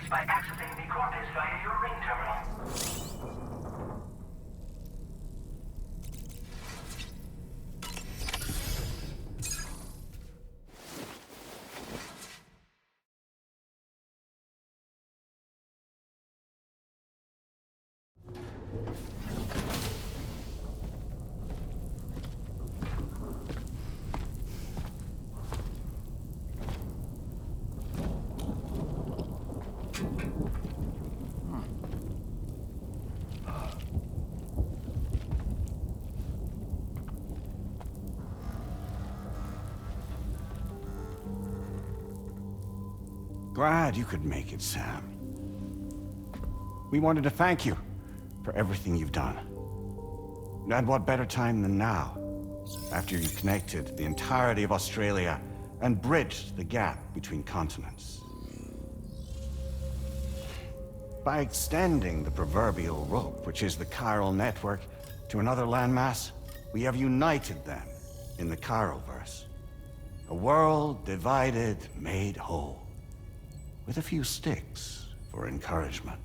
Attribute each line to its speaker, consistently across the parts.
Speaker 1: experience by accessing the corpus via your ring terminal.
Speaker 2: Glad you could make it, Sam. We wanted to thank you for everything you've done. And what better time than now, after you connected the entirety of Australia and bridged the gap between continents. By extending the proverbial rope, which is the chiral network, to another landmass, we have united them in the Chiralverse. A world divided, made whole. With a few sticks for encouragement.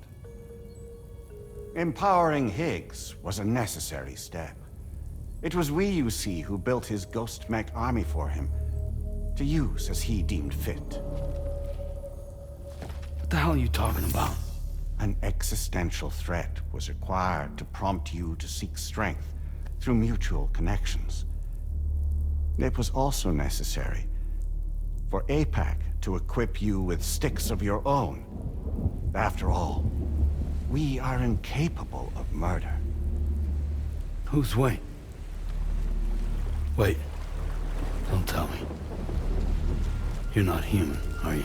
Speaker 2: Empowering Higgs was a necessary step. It was we, you see, who built his ghost mech army for him, to use as he deemed fit.
Speaker 3: What the hell are you talking about?
Speaker 2: An existential threat was required to prompt you to seek strength through mutual connections. It was also necessary for APAC to equip you with sticks of your own. After all, we are incapable of murder.
Speaker 3: Who's we? Wait. Don't tell me. You're not human, are you?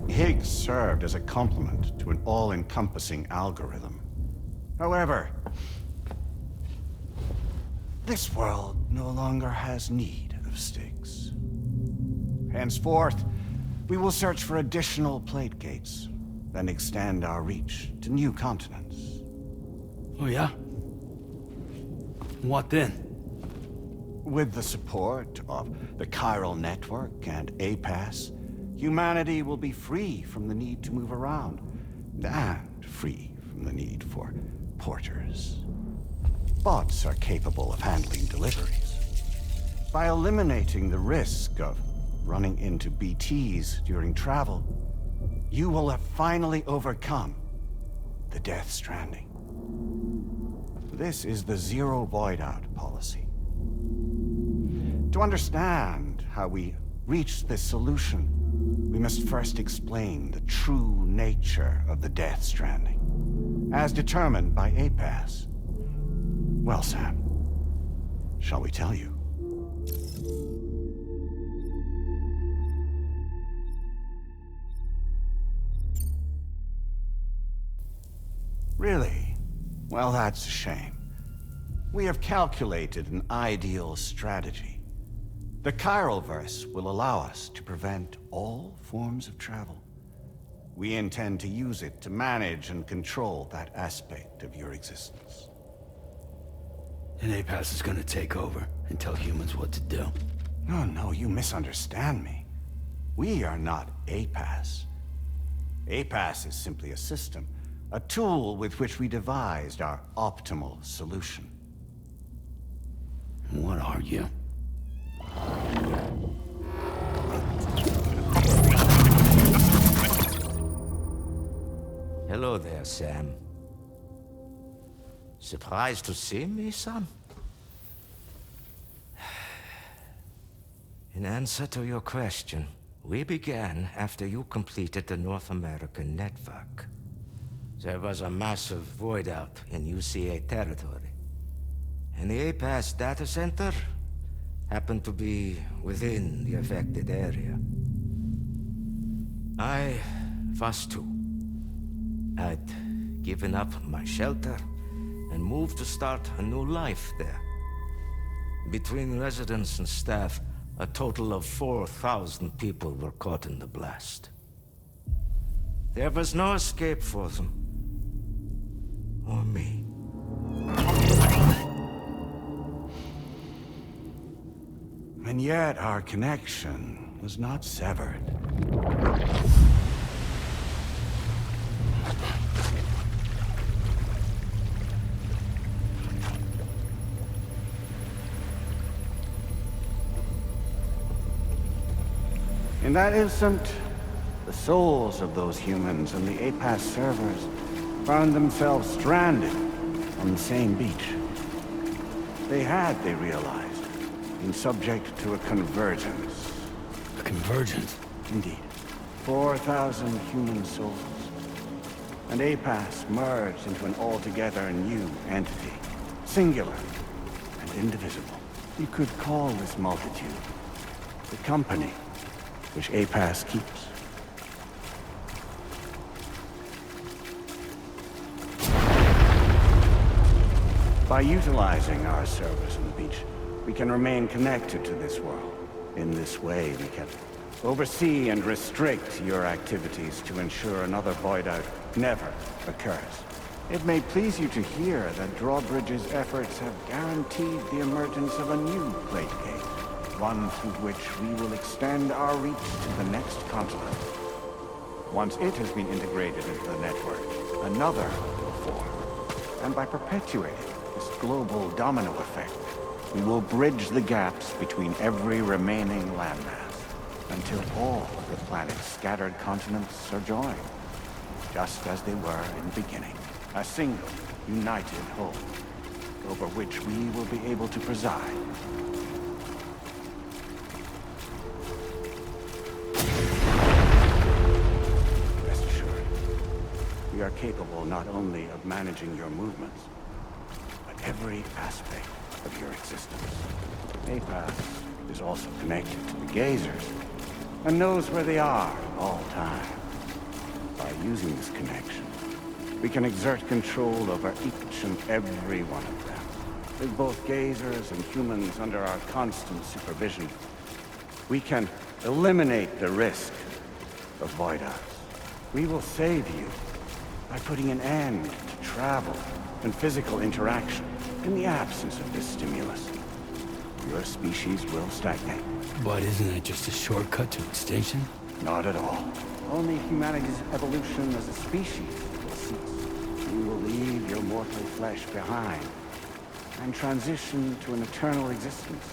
Speaker 2: Higgs served as a complement to an all-encompassing algorithm. However, this world no longer has need of sticks. Henceforth, we will search for additional plate gates, then extend our reach to new continents.
Speaker 3: Oh yeah? What then?
Speaker 2: With the support of the chiral network and APAS, humanity will be free from the need to move around, and free from the need for porters. Bots are capable of handling deliveries. By eliminating the risk of running into BTs during travel, you will have finally overcome the death stranding. This is the zero void-out policy. To understand how we reached this solution, we must first explain the true nature of the death stranding, as determined by APAS. Well, Sam, shall we tell you? Really? Well, that's a shame. We have calculated an ideal strategy. The Chiralverse will allow us to prevent all forms of travel. We intend to use it to manage and control that aspect of your existence.
Speaker 3: And APAS is gonna take over and tell humans what to do.
Speaker 2: No, you misunderstand me. We are not APAS. APAS is simply a system, a tool with which we devised our optimal solution.
Speaker 3: What are you?
Speaker 4: Hello there, Sam. Surprised to see me, son? In answer to your question, we began after you completed the North American network. There was a massive void out in UCA territory. And the APAS data center happened to be within the affected area. I was too. I'd given up my shelter and moved to start a new life there. Between residents and staff, a total of 4,000 people were caught in the blast. There was no escape for them. Or me.
Speaker 2: And yet our connection was not severed. In that instant, the souls of those humans and the APAS servers found themselves stranded on the same beach. They realized, been subject to a convergence.
Speaker 3: A convergence?
Speaker 2: Indeed. 4,000 human souls. And APAS merged into an altogether new entity. Singular and indivisible. You could call this multitude the company which APAS keeps. By utilizing our service on the beach, we can remain connected to this world. In this way, we can oversee and restrict your activities to ensure another void out never occurs. It may please you to hear that Drawbridge's efforts have guaranteed the emergence of a new plate gate, one through which we will extend our reach to the next continent. Once it has been integrated into the network, another will form. And by perpetuating this global domino effect, we will bridge the gaps between every remaining landmass until all of the planet's scattered continents are joined, just as they were in the beginning. A single, united whole, over which we will be able to preside. Rest assured, we are capable not only of managing your movements, but every aspect of your existence. APAS is also connected to the Gazers, and knows where they are at all times. By using this connection, we can exert control over each and every one of them. With both Gazers and humans under our constant supervision, we can eliminate the risk of void outs. We will save you by putting an end to travel and physical interaction in the absence of this stimulus. Your species will stagnate.
Speaker 3: But isn't that just a shortcut to extinction?
Speaker 2: Not at all. Only humanity's evolution as a species will cease. You will leave your mortal flesh behind and transition to an eternal existence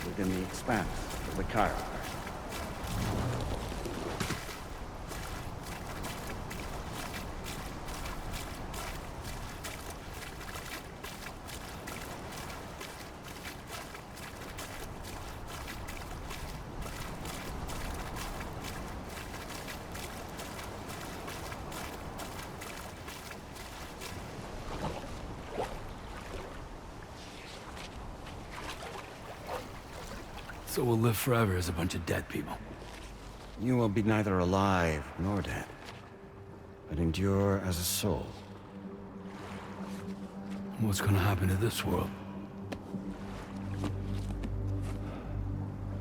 Speaker 2: within the expanse of the Chiral.
Speaker 3: So we'll live forever as a bunch of dead people.
Speaker 2: You will be neither alive nor dead, but endure as a soul.
Speaker 3: What's gonna happen to this world?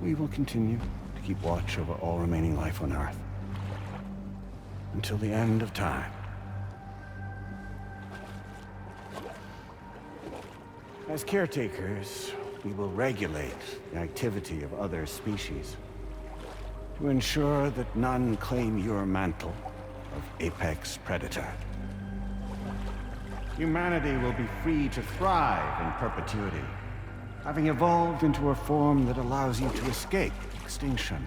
Speaker 2: We will continue to keep watch over all remaining life on Earth. Until the end of time. As caretakers, we will regulate the activity of other species to ensure that none claim your mantle of apex predator. Humanity will be free to thrive in perpetuity, having evolved into a form that allows you to escape extinction,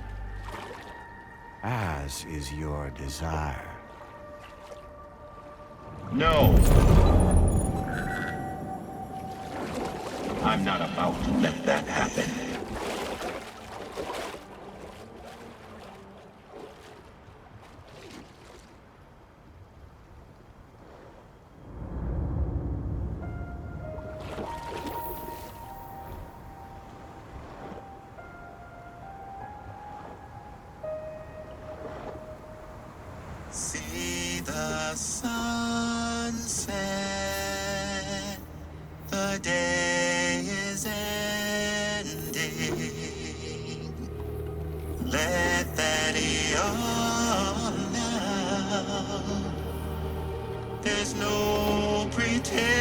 Speaker 2: as is your desire.
Speaker 5: No! I'm not about to let that happen. See the sunset, the day is ending. Let that yawn now. There's no pretending.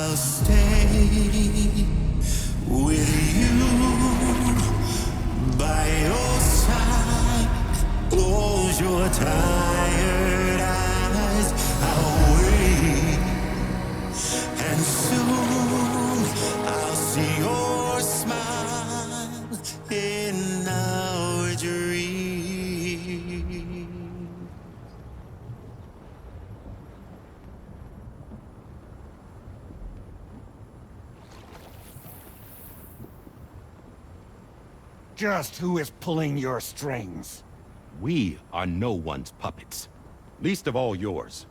Speaker 5: I'll stay with you by your side. Close your tired eyes. I'll wait, and soon I'll see your smile in our dream.
Speaker 2: Just who is pulling your strings?
Speaker 6: We are no one's puppets. Least of all yours.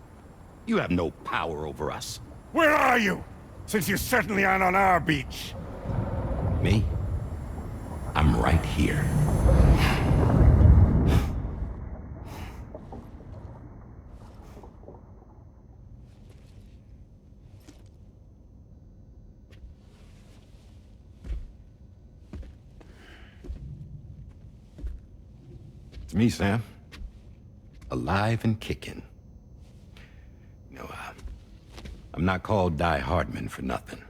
Speaker 6: You have no power over us.
Speaker 2: Where are you? Since you certainly aren't on our beach.
Speaker 6: Me? I'm right here. It's me, Sam. Alive and kicking. No, I'm not called Die Hardman for nothing.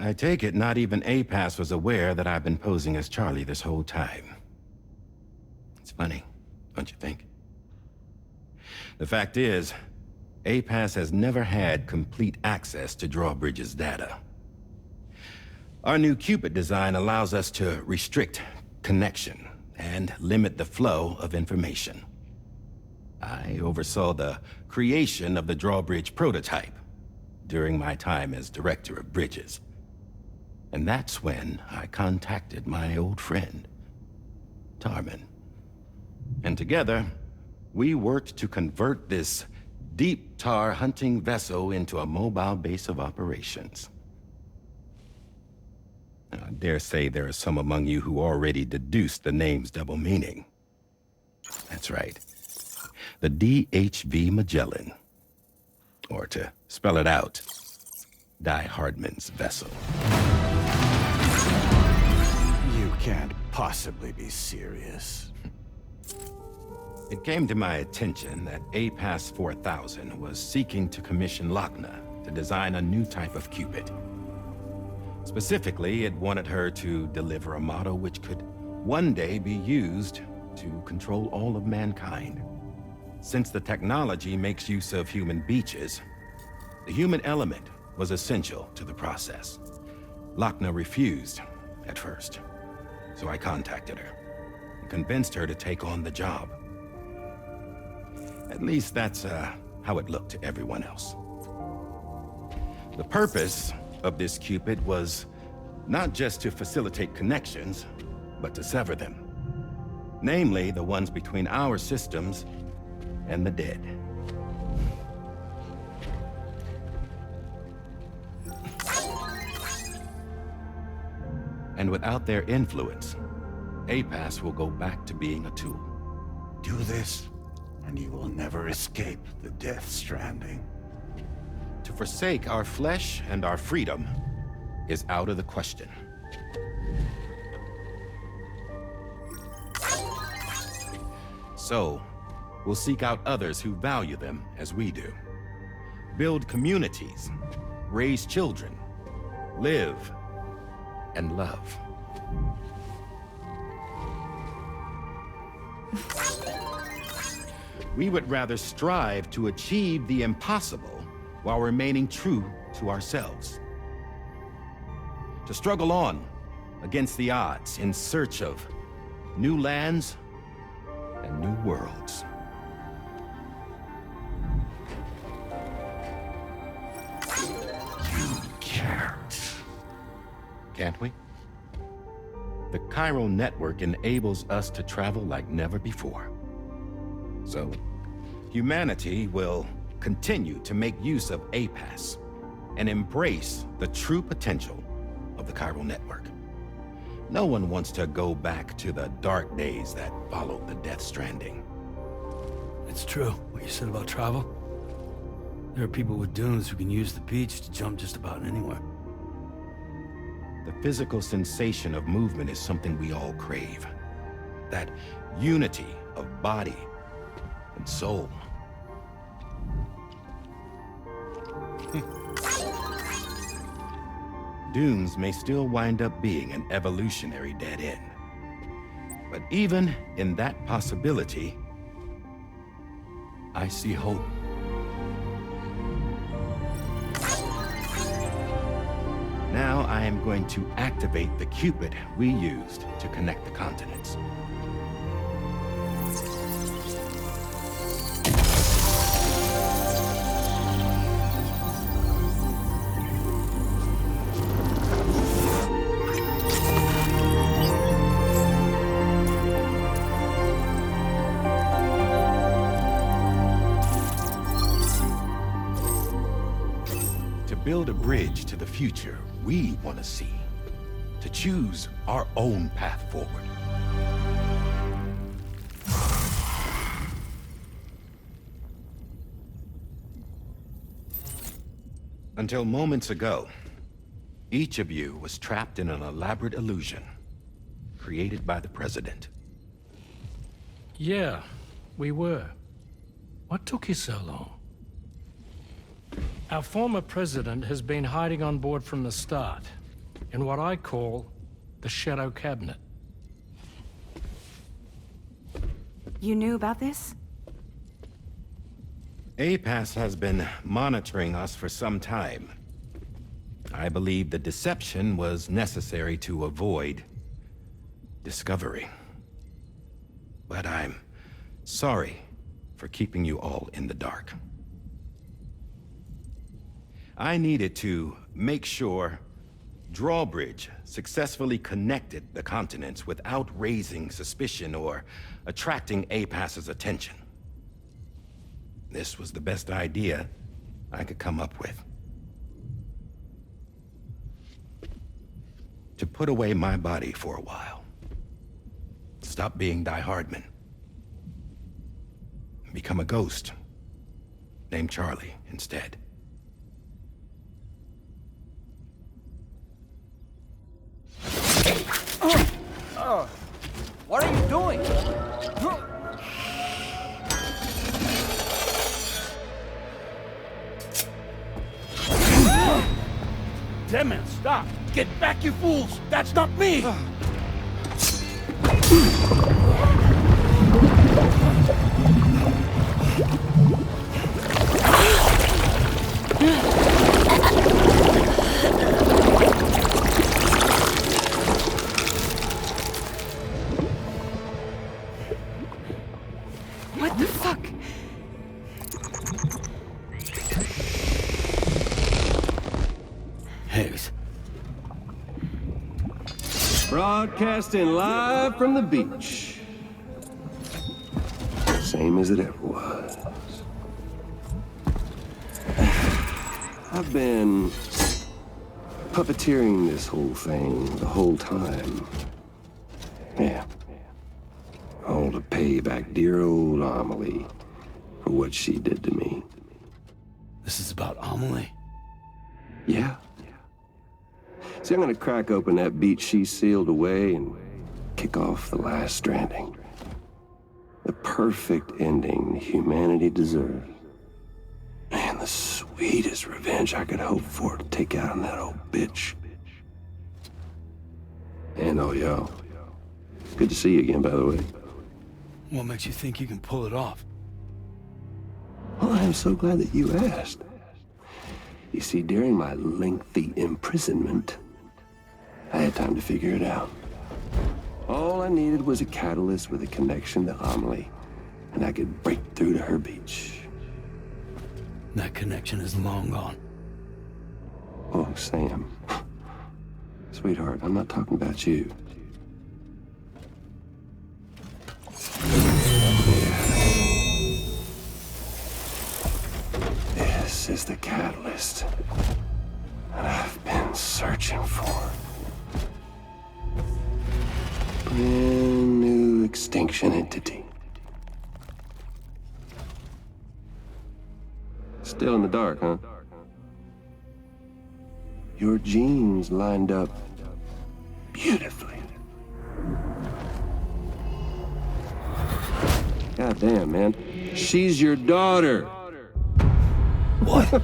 Speaker 6: I take it not even APAS was aware that I've been posing as Charlie this whole time. It's funny, don't you think? The fact is, APAS has never had complete access to Drawbridge's data. Our new Cupid design allows us to restrict connection and limit the flow of information. I oversaw the creation of the Drawbridge prototype during my time as Director of Bridges. And that's when I contacted my old friend, Tarman. And together, we worked to convert this deep tar hunting vessel into a mobile base of operations. Now, I dare say there are some among you who already deduced the name's double meaning. That's right. The DHV Magellan. Or to spell it out, Die Hardman's vessel.
Speaker 2: You can't possibly be serious.
Speaker 6: It came to my attention that APAS 4000 was seeking to commission Lochna to design a new type of Cupid. Specifically, it wanted her to deliver a model which could one day be used to control all of mankind. Since the technology makes use of human beaches, the human element was essential to the process. Lochna refused at first, so I contacted her and convinced her to take on the job. At least that's how it looked to everyone else. The purpose of this Cupid was not just to facilitate connections, but to sever them. Namely, the ones between our systems and the dead. And without their influence, APAS will go back to being a tool.
Speaker 2: Do this, and you will never escape the death stranding.
Speaker 6: To forsake our flesh and our freedom is out of the question. So, we'll seek out others who value them as we do. Build communities, raise children, live, and love. We would rather strive to achieve the impossible while remaining true to ourselves. To struggle on against the odds in search of new lands and new worlds.
Speaker 2: You can't.
Speaker 6: Can't we? The chiral network enables us to travel like never before. So, humanity will continue to make use of APAS and embrace the true potential of the chiral network. No one wants to go back to the dark days that followed the Death Stranding.
Speaker 3: It's true, what you said about travel. There are people with dunes who can use the beach to jump just about anywhere.
Speaker 6: The physical sensation of movement is something we all crave. That unity of body and soul. Dunes may still wind up being an evolutionary dead end. But even in that possibility, I see hope. Now I am going to activate the Cupid we used to connect the continents. To build a bridge to the future we want to see, to choose our own path forward. Until moments ago, each of you was trapped in an elaborate illusion created by the President.
Speaker 7: Yeah, we were. What took you so long? Our former president has been hiding on board from the start, in what I call the Shadow Cabinet.
Speaker 8: You knew about this?
Speaker 6: APAS has been monitoring us for some time. I believe the deception was necessary to avoid discovery. But I'm sorry for keeping you all in the dark. I needed to make sure Drawbridge successfully connected the continents without raising suspicion or attracting APAS's attention. This was the best idea I could come up with. To put away my body for a while. Stop being Die Hardman. Become a ghost. Named Charlie instead.
Speaker 9: What are you doing?
Speaker 3: Damn man, stop! Get back, you fools! That's not me!
Speaker 8: What the fuck?
Speaker 3: Higgs.
Speaker 10: Broadcasting live from the beach. Same as it ever was. I've been puppeteering this whole thing the whole time. Yeah. All to pay back dear old Amelie for what she did to me.
Speaker 3: This is about Amelie?
Speaker 10: Yeah. See, I'm gonna crack open that beach she sealed away and kick off the last Stranding. The perfect ending humanity deserves. Man, the sweetest revenge I could hope for to take out on that old bitch. And oh, yo. Good to see you again, by the way.
Speaker 3: What makes you think you can pull it off?
Speaker 10: Well, I'm so glad that you asked. You see, during my lengthy imprisonment, I had time to figure it out. All I needed was a catalyst with a connection to Amelie, and I could break through to her beach.
Speaker 3: That connection is long gone.
Speaker 10: Oh, Sam. Sweetheart, I'm not talking about you. This is the catalyst that I've been searching for. Brand new extinction entity. Still in the dark, huh? Your genes lined up beautifully. God damn, man. She's your daughter.
Speaker 3: What?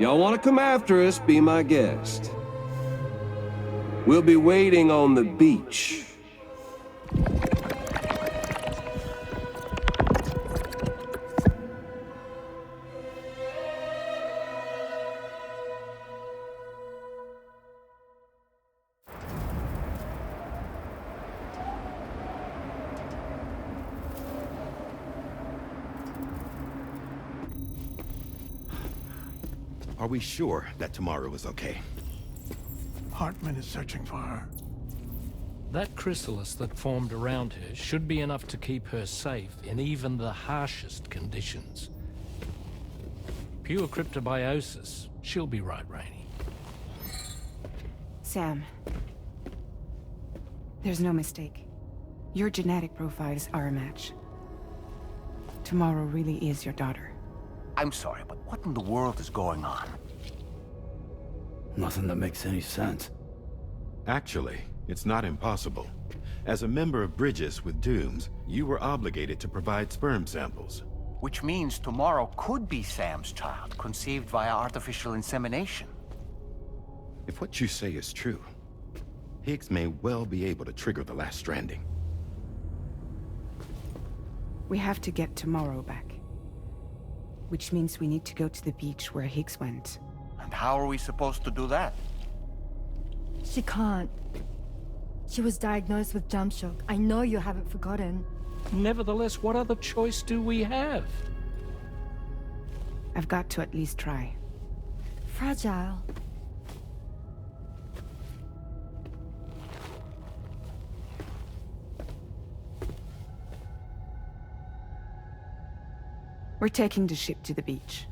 Speaker 10: Y'all want to come after us, be my guest. We'll be waiting on the beach.
Speaker 6: Are we sure that tomorrow is okay?
Speaker 9: Hartman is searching for her.
Speaker 7: That chrysalis that formed around her should be enough to keep her safe in even the harshest conditions. Pure cryptobiosis. She'll be right, Rainey.
Speaker 8: Sam. There's no mistake. Your genetic profiles are a match. Tomorrow really is your daughter.
Speaker 11: I'm sorry, but what in the world is going on?
Speaker 3: Nothing that makes any sense.
Speaker 6: Actually, it's not impossible. As a member of Bridges with Dooms, you were obligated to provide sperm samples.
Speaker 11: Which means tomorrow could be Sam's child, conceived via artificial insemination.
Speaker 6: If what you say is true, Higgs may well be able to trigger the last stranding.
Speaker 8: We have to get tomorrow back. Which means we need to go to the beach where Higgs went.
Speaker 11: And how are we supposed to do that?
Speaker 12: She can't. She was diagnosed with jump shock. I know you haven't forgotten.
Speaker 7: Nevertheless, what other choice do we have?
Speaker 8: I've got to at least try.
Speaker 12: Fragile.
Speaker 8: We're taking the ship to the beach.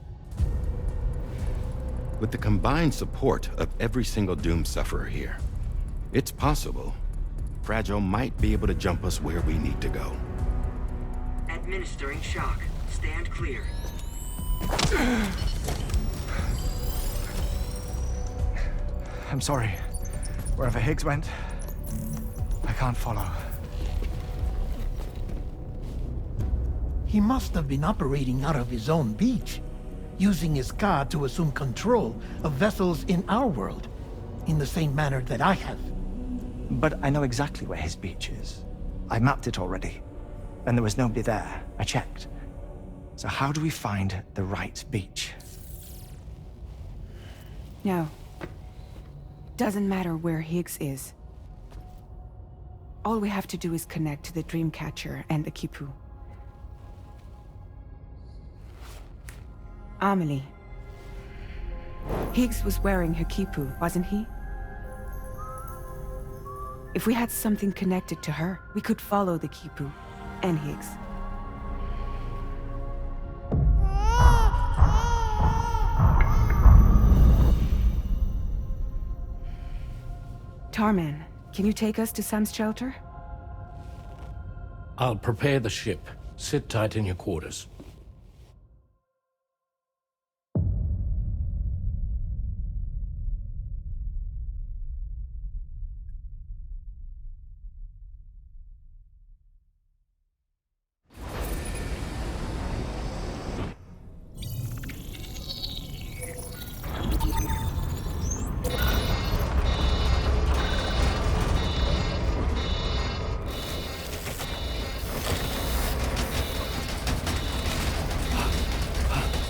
Speaker 6: With the combined support of every single Doom sufferer here, it's possible Fragile might be able to jump us where we need to go.
Speaker 13: Administering shock. Stand clear.
Speaker 9: I'm sorry. Wherever Higgs went, I can't follow.
Speaker 14: He must have been operating out of his own beach, using his car to assume control of vessels in our world, in the same manner that I have.
Speaker 9: But I know exactly where his beach is. I mapped it already, and there was nobody there. I checked. So how do we find the right beach?
Speaker 8: No. Doesn't matter where Higgs is. All we have to do is connect to the Dreamcatcher and the Kipu. Amelie. Higgs was wearing her Kipu, wasn't he? If we had something connected to her, we could follow the Kipu and Higgs. Tarman, can you take us to Sam's shelter?
Speaker 7: I'll prepare the ship. Sit tight in your quarters.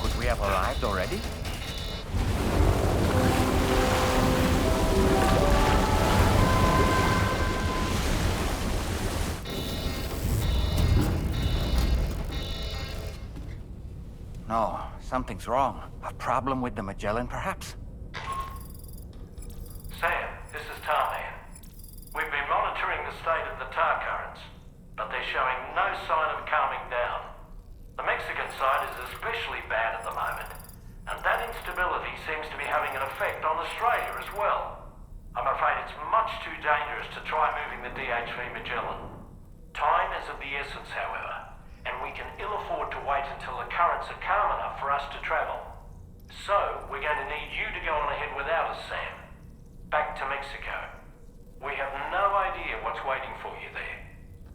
Speaker 11: Could we have arrived already? No, something's wrong. A problem with the Magellan, perhaps?
Speaker 1: Sam, this
Speaker 15: to try moving the DH3 Magellan. Time is of the essence, however, and we can ill afford to wait until the currents are calm enough for us to travel. So, we're going to need you to go on ahead without us, Sam. Back to Mexico. We have no idea what's waiting for you there.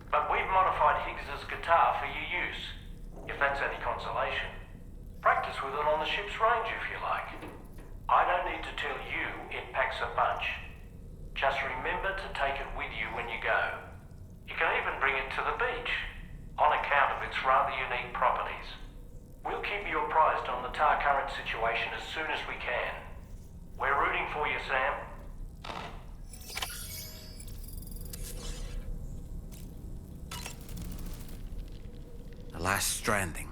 Speaker 15: But we've modified Higgs's guitar for your use, if that's any consolation. Practice with it on the ship's range if you like. I don't need to tell you it packs a punch. Just remember to take it with you when you go. You can even bring it to the beach, on account of its rather unique properties. We'll keep you apprised on the tar current situation as soon as we can. We're rooting for you, Sam.
Speaker 11: The last Stranding.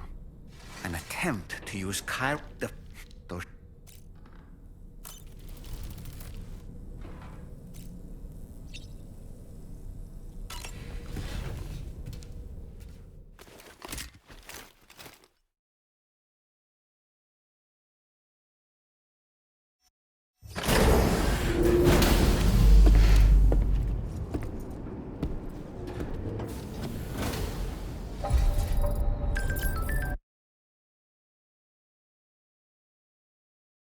Speaker 11: An attempt to use the